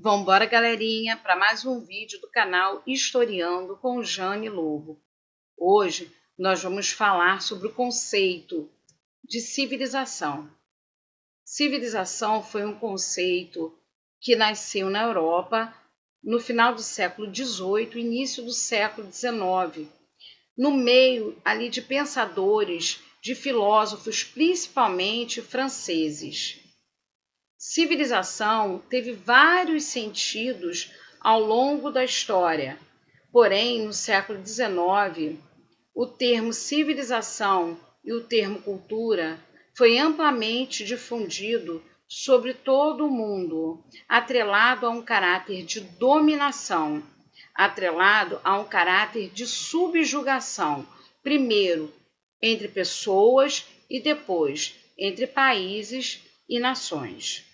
Vambora, galerinha, para mais um vídeo do canal Historiando com Jane Lobo. Hoje nós vamos falar sobre o conceito de civilização. Civilização foi um conceito que nasceu na Europa no final do século XVIII, início do século XIX, no meio ali de pensadores, de filósofos, principalmente franceses. Civilização teve vários sentidos ao longo da história, porém, no século XIX, o termo civilização e o termo cultura foi amplamente difundido sobre todo o mundo, atrelado a um caráter de dominação, atrelado a um caráter de subjugação, primeiro entre pessoas e depois entre países e nações.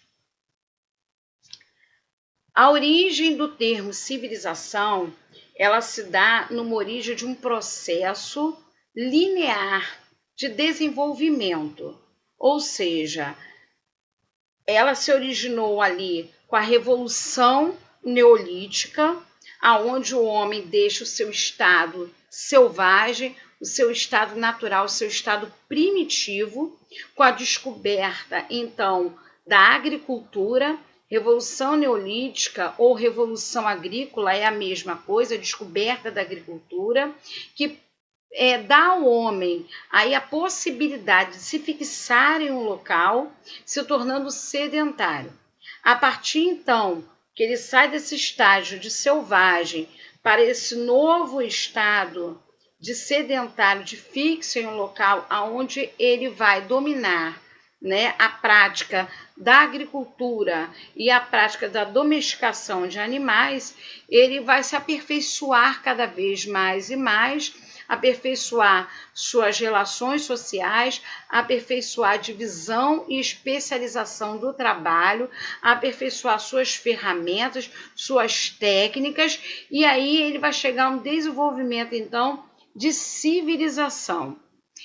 A origem do termo civilização, ela se dá numa origem de um processo linear de desenvolvimento, ou seja, ela se originou ali com a Revolução Neolítica, aonde o homem deixa o seu estado selvagem, o seu estado natural, o seu estado primitivo, com a descoberta, então, da agricultura. Revolução Neolítica ou Revolução Agrícola é a mesma coisa, a descoberta da agricultura, que dá ao homem aí a possibilidade de se fixar em um local, se tornando sedentário. A partir, então, que ele sai desse estágio de selvagem para esse novo estado de sedentário, de fixo em um local onde ele vai dominar, né, a prática da agricultura e a prática da domesticação de animais, ele vai se aperfeiçoar cada vez mais e mais, aperfeiçoar suas relações sociais, aperfeiçoar a divisão e especialização do trabalho, aperfeiçoar suas ferramentas, suas técnicas, e aí ele vai chegar a um desenvolvimento, então, de civilização.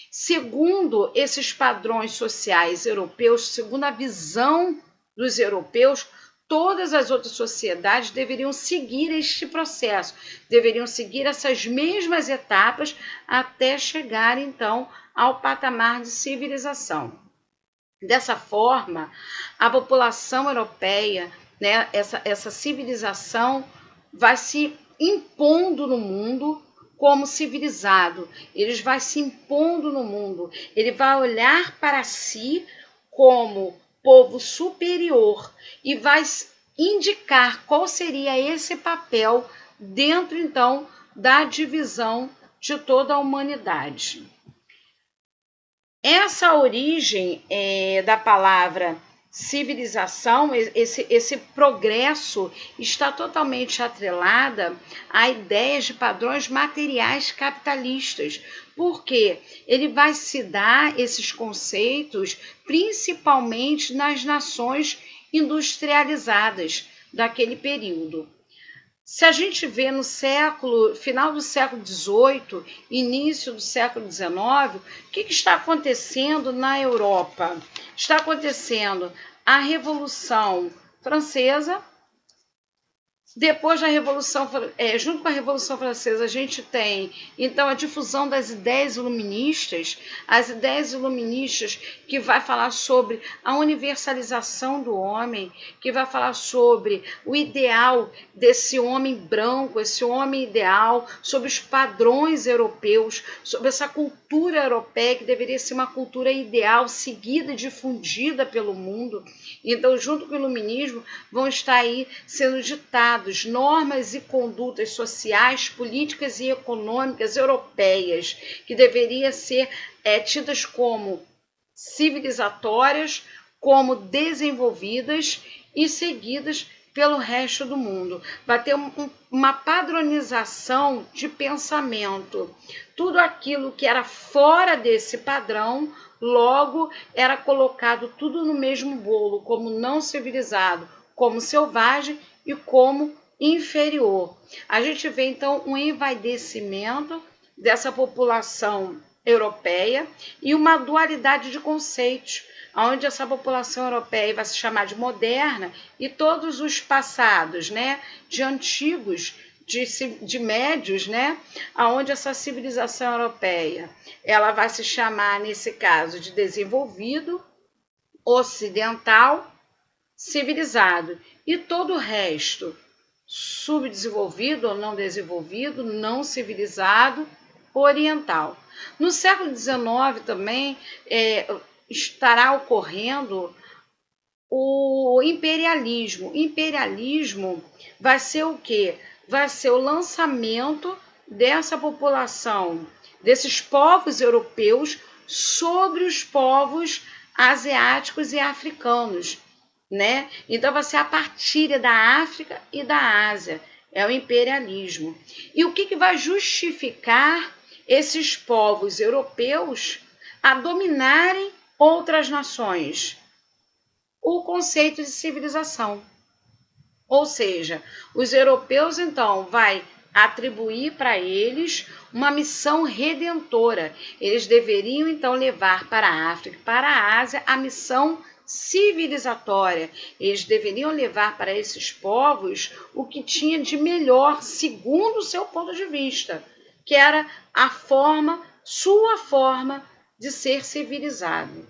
Segundo esses padrões sociais europeus, segundo a visão dos europeus, todas as outras sociedades deveriam seguir este processo, deveriam seguir essas mesmas etapas até chegar, então, ao patamar de civilização. Dessa forma, a população europeia, né, essa civilização vai se impondo no mundo como civilizado, ele vai se impondo no mundo, ele vai olhar para si como povo superior e vai indicar qual seria esse papel dentro, então, da divisão de toda a humanidade. Essa origem da palavra civilização, esse progresso está totalmente atrelada a ideias de padrões materiais capitalistas, porque ele vai se dar esses conceitos principalmente nas nações industrializadas daquele período. Se a gente vê no final do século XVIII, início do século XIX, o que está acontecendo na Europa? Está acontecendo a Revolução Francesa. Depois da Revolução, junto com a Revolução Francesa, a gente tem, então, a difusão das ideias iluministas, as ideias iluministas que vai falar sobre a universalização do homem, que vai falar sobre o ideal desse homem branco, esse homem ideal, sobre os padrões europeus, sobre essa cultura europeia que deveria ser uma cultura ideal, seguida e difundida pelo mundo. Então, junto com o iluminismo, vão estar aí sendo ditados normas e condutas sociais, políticas e econômicas europeias, que deveriam ser tidas como civilizatórias, como desenvolvidas e seguidas pelo resto do mundo. Vai ter uma padronização de pensamento. Tudo aquilo que era fora desse padrão, logo era colocado tudo no mesmo bolo, como não civilizado, como selvagem e como inferior. A gente vê, então, um envaidecimento dessa população europeia e uma dualidade de conceitos. onde essa população europeia vai se chamar de moderna, e todos os passados, né, de antigos, de médios, né, onde essa civilização europeia ela vai se chamar, nesse caso, de desenvolvido, ocidental, civilizado, e todo o resto, subdesenvolvido ou não desenvolvido, não civilizado, oriental. No século XIX também estará ocorrendo o imperialismo. Imperialismo vai ser o quê? Vai ser o lançamento dessa população, desses povos europeus, sobre os povos asiáticos e africanos, né? Então vai ser a partilha da África e da Ásia, é o imperialismo. E o que vai justificar esses povos europeus a dominarem outras nações? O conceito de civilização. Ou seja, os europeus então vai atribuir para eles uma missão redentora. Eles deveriam então levar para a África, para a Ásia, a missão civilizatória. Eles deveriam levar para esses povos o que tinha de melhor, segundo o seu ponto de vista, que era a sua forma de ser civilizado.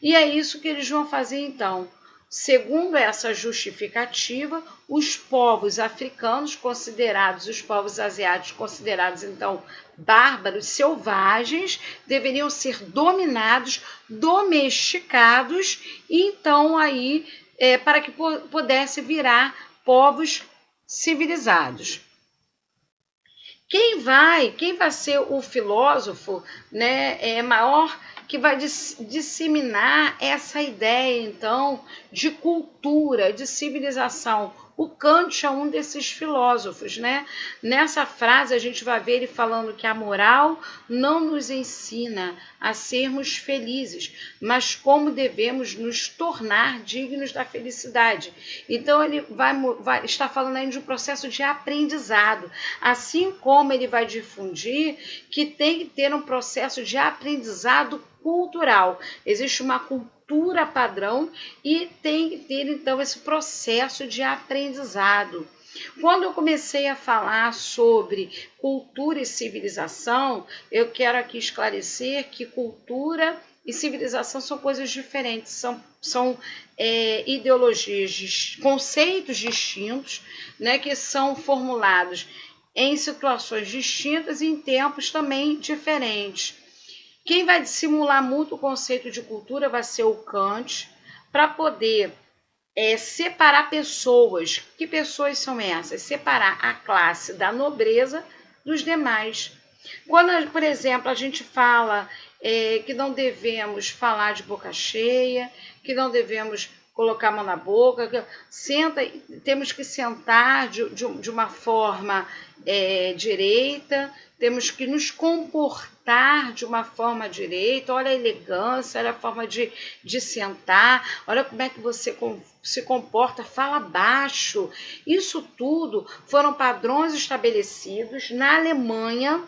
E é isso que eles vão fazer então. Segundo essa justificativa, os povos africanos, considerados, os povos asiáticos, considerados então bárbaros, selvagens, deveriam ser dominados, domesticados, e então aí, para que pudesse virar povos civilizados. Quem vai ser o filósofo, né, maior, que vai disseminar essa ideia, então, de cultura, de civilização? O Kant é um desses filósofos, né? Nessa frase a gente vai ver ele falando que a moral não nos ensina a sermos felizes, mas como devemos nos tornar dignos da felicidade. Então ele vai estar falando aí de um processo de aprendizado, assim como ele vai difundir que tem que ter um processo de aprendizado cultural. Existe uma cultura padrão e tem que ter, então, esse processo de aprendizado. Quando eu comecei a falar sobre cultura e civilização, eu quero aqui esclarecer que cultura e civilização são coisas diferentes, são ideologias, conceitos distintos, né, que são formulados em situações distintas e em tempos também diferentes. Quem vai dissimular muito o conceito de cultura vai ser o Kant, para poder separar pessoas. Que pessoas são essas? Separar a classe da nobreza dos demais. Quando, por exemplo, a gente fala que não devemos falar de boca cheia, que não devemos colocar a mão na boca, temos que sentar de uma forma direita, temos que nos comportar de uma forma direita, olha a elegância, olha a forma de sentar, olha como é que você se comporta, fala baixo. Isso tudo foram padrões estabelecidos na Alemanha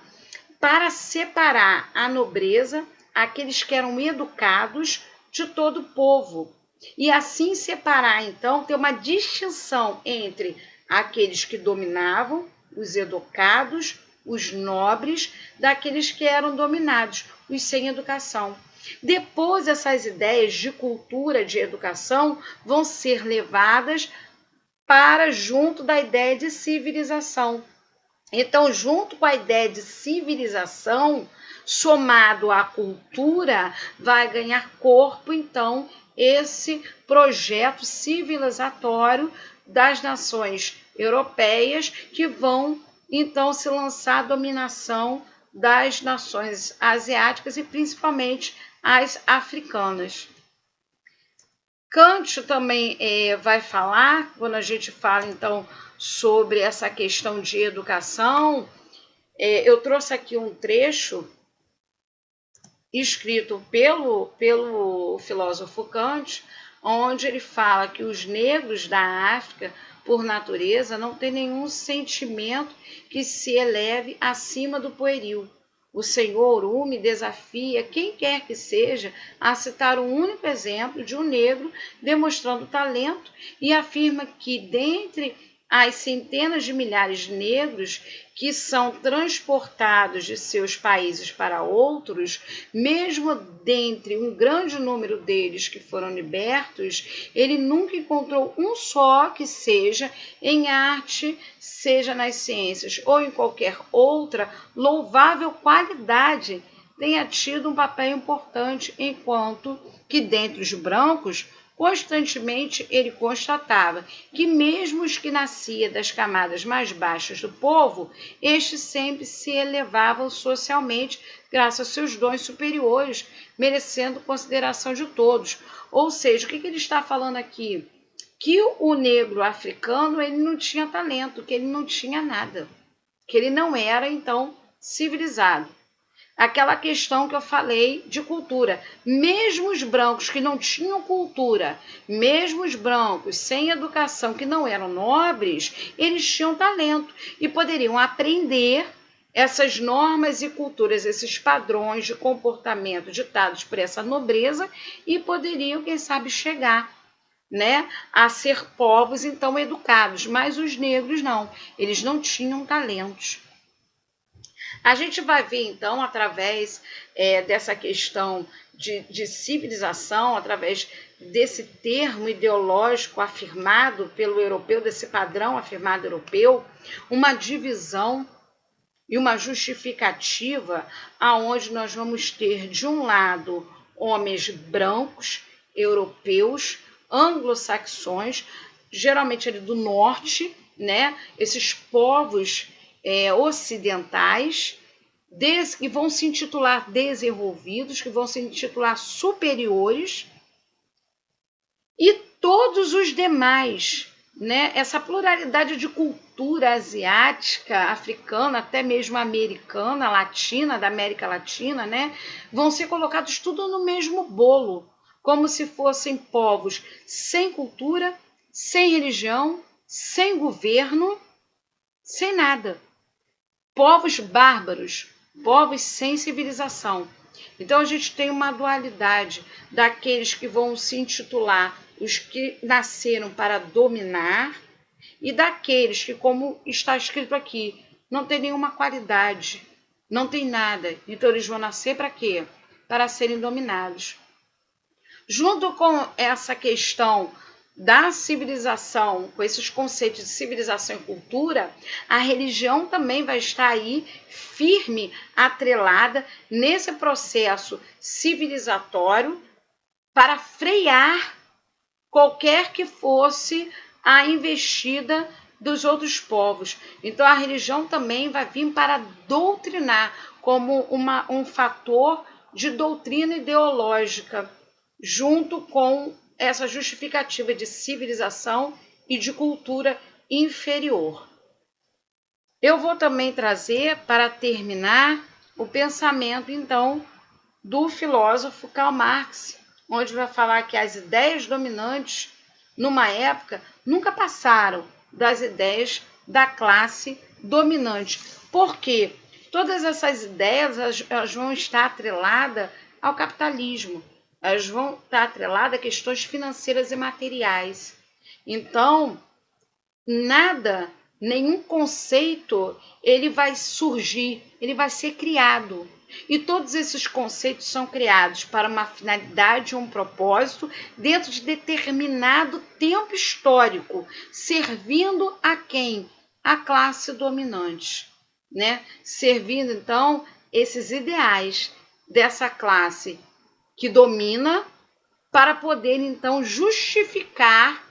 para separar a nobreza, aqueles que eram educados, de todo o povo. E assim separar, então, ter uma distinção entre aqueles que dominavam, os educados, os nobres, daqueles que eram dominados, os sem educação. Depois, essas ideias de cultura, de educação, vão ser levadas para junto da ideia de civilização. Então, junto com a ideia de civilização, somado à cultura, vai ganhar corpo, então, esse projeto civilizatório das nações europeias que vão, então, se lançar à dominação das nações asiáticas e principalmente as africanas. Kant também vai falar, quando a gente fala, então, sobre essa questão de educação, eu trouxe aqui um trecho escrito pelo filósofo Kant, onde ele fala que os negros da África, por natureza, não têm nenhum sentimento que se eleve acima do pueril. O senhor Umi desafia quem quer que seja a citar um único exemplo de um negro demonstrando talento e afirma que, dentre as centenas de milhares de negros que são transportados de seus países para outros, mesmo dentre um grande número deles que foram libertos, ele nunca encontrou um só que seja em arte, seja nas ciências ou em qualquer outra louvável qualidade, tenha tido um papel importante, enquanto que dentre os brancos constantemente ele constatava que mesmo os que nasciam das camadas mais baixas do povo, estes sempre se elevavam socialmente graças aos seus dons superiores, merecendo consideração de todos. Ou seja, o que ele está falando aqui? Que o negro africano ele não tinha talento, que ele não tinha nada, que ele não era, então, civilizado. Aquela questão que eu falei de cultura. Mesmo os brancos que não tinham cultura, mesmo os brancos sem educação, que não eram nobres, eles tinham talento e poderiam aprender essas normas e culturas, esses padrões de comportamento ditados por essa nobreza e poderiam, quem sabe, chegar, né, a ser povos então educados. Mas os negros não, eles não tinham talentos. A gente vai ver, então, através dessa questão de civilização, através desse termo ideológico afirmado pelo europeu, desse padrão afirmado europeu, uma divisão e uma justificativa aonde nós vamos ter, de um lado, homens brancos, europeus, anglo-saxões, geralmente ali do norte, né? Esses povos ocidentais, que vão se intitular desenvolvidos, que vão se intitular superiores, e todos os demais, né? Essa pluralidade de cultura asiática, africana, até mesmo americana, latina, da América Latina, né? Vão ser colocados tudo no mesmo bolo, como se fossem povos sem cultura, sem religião, sem governo, sem nada. Povos bárbaros, povos sem civilização. Então a gente tem uma dualidade daqueles que vão se intitular os que nasceram para dominar e daqueles que, como está escrito aqui, não tem nenhuma qualidade, não tem nada. Então eles vão nascer para quê? Para serem dominados. Junto com essa questão da civilização, com esses conceitos de civilização e cultura, a religião também vai estar aí firme, atrelada nesse processo civilizatório para frear qualquer que fosse a investida dos outros povos. Então a religião também vai vir para doutrinar como um fator de doutrina ideológica, junto com essa justificativa de civilização e de cultura inferior. Eu vou também trazer, para terminar, o pensamento, então, do filósofo Karl Marx, onde vai falar que as ideias dominantes, numa época, nunca passaram das ideias da classe dominante. Por quê? Todas essas ideias elas vão estar atreladas ao capitalismo. Elas vão estar atreladas a questões financeiras e materiais. Então, nada, nenhum conceito, ele vai surgir, ele vai ser criado. E todos esses conceitos são criados para uma finalidade, um propósito, dentro de determinado tempo histórico, servindo a quem? A classe dominante, né? Servindo, então, esses ideais dessa classe que domina, para poder, então, justificar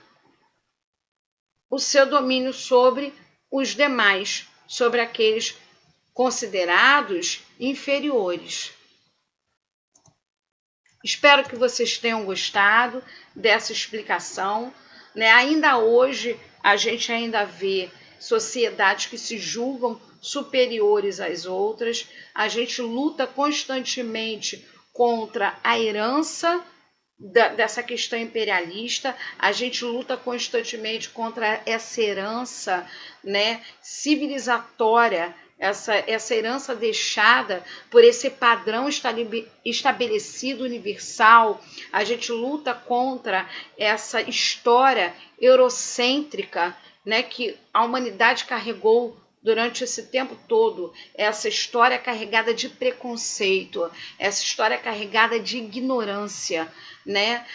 o seu domínio sobre os demais, sobre aqueles considerados inferiores. Espero que vocês tenham gostado dessa explicação, né? Ainda hoje, a gente ainda vê sociedades que se julgam superiores às outras. A gente luta constantemente contra a herança dessa questão imperialista, a gente luta constantemente contra essa herança, né, civilizatória, essa herança deixada por esse padrão estabelecido universal. A gente luta contra essa história eurocêntrica, né, que a humanidade carregou durante esse tempo todo, essa história carregada de preconceito, essa história carregada de ignorância, né?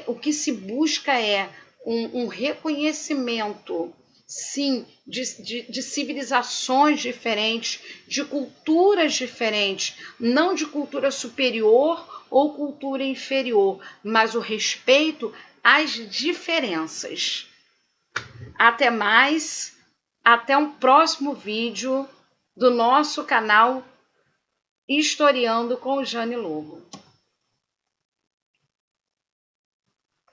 O que se busca é um reconhecimento, sim, de civilizações diferentes, de culturas diferentes, não de cultura superior ou cultura inferior, mas o respeito às diferenças. Até mais, até um próximo vídeo do nosso canal Historiando com Jane Lobo.